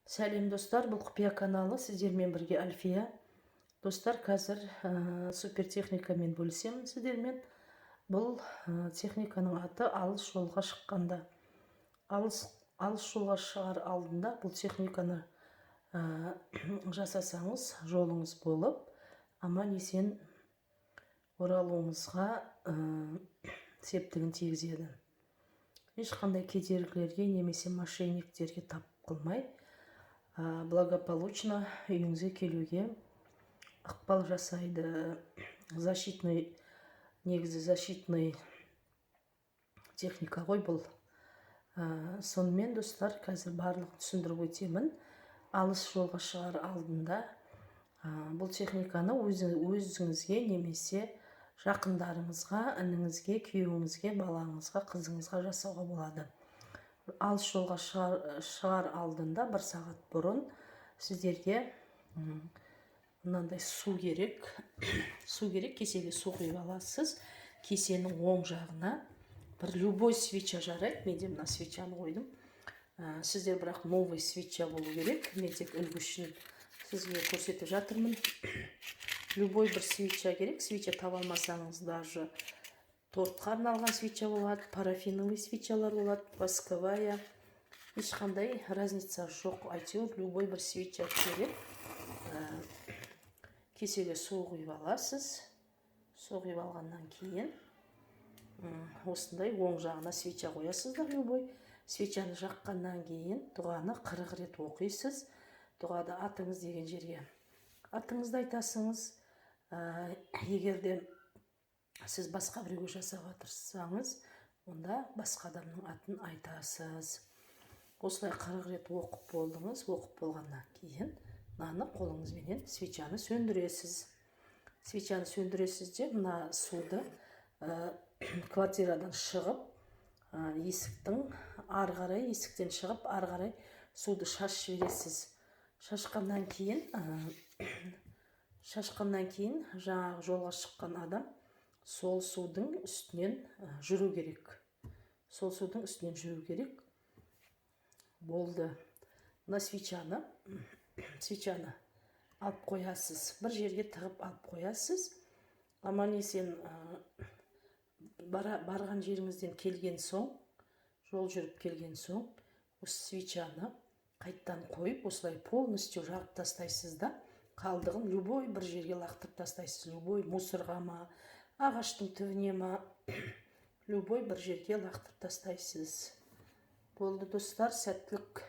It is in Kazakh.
Сәлем достар, бұл құпия каналы, сіздермен бірге Альфия. Достар, қазір супер техникамен бөлісемін сіздермен. Бұл техниканың аты алыс жолға шыққанда. Алыс жолға шығар алдында бұл техниканы жасасаңыз, жолыңыз болып, аман есен оралуыңызға септігін тигізеді. Ешқандай кедергілерге немесе мошенниктерге тап қылмай, благополучно үйіңізге келуге ықпал жасайды. Негізі защитный техника ғой бұл. Сонымен достар, қазір барлығын түсіндіріп өтемін. Алыс жолға шығар алдында бұл техниканы өзіңізге немесе жақындарыңызға, ініңізге, күйеуіңізге, балаңызға, қызыңызға жасауға болады. Алыс жолға шығар алдында 1 сағат бұрын сіздерге мынандай су керек. Кесеге су құйып аласыз. Кесенің оң жағына бір любой свеча жарайды. Менде мына свечаны қойдым. Сіздер бірақ новый свеча болу керек. Мен тек үлгі үшін сізге көрсетіп жатырмын. Любой бір свеча керек. Свеча таба алмасаңыз, даже тортқа арналған свеча болады, парафиновый свечалар болады, восковая. Ешқандай разница жоқ. Әйтеуір любой бір свеча керек. Кесеге су құйып аласыз. Су құйып алғаннан кейін осындай оң жағына свеча қоясыздар. Любой свечаны жаққаннан кейін дұғаны 40 рет оқисыз. Дұғада атыңыз деген жерге атыңызды айтасыңыз. Егерде сіз басқа біреуге жасауға тырыссаңыз, онда басқа адамның атын айтасыз. Осылай 40 рет оқып болдыңыз. Оқып болғаннан кейін мынаны қолыңызбенен свечаны сөндіресіз. Свечаны сөндіресіз де мына суды квартирадан шығып, есіктен шығып, ары қарай суды шашып жібересіз. Шашқаннан кейін жаңағы жолға шыққан адам сол судың үстінен жүру керек. Болды. Мына свечаны алып қоясыз. Бір жерге тығып алып қоясыз. Аман есен барған жеріңізден келген соң, жол жүріп келген соң, осы свечаны қайттан қойып, осылай полностью жағып тастайсыз да, қалдығын любой бір жерге лақтырып тастайсыз. Любой мусорға ма, ағаштың түбіне ма, любой бір жерге лақтырып тастайсыз. Болды достар, сәттілік.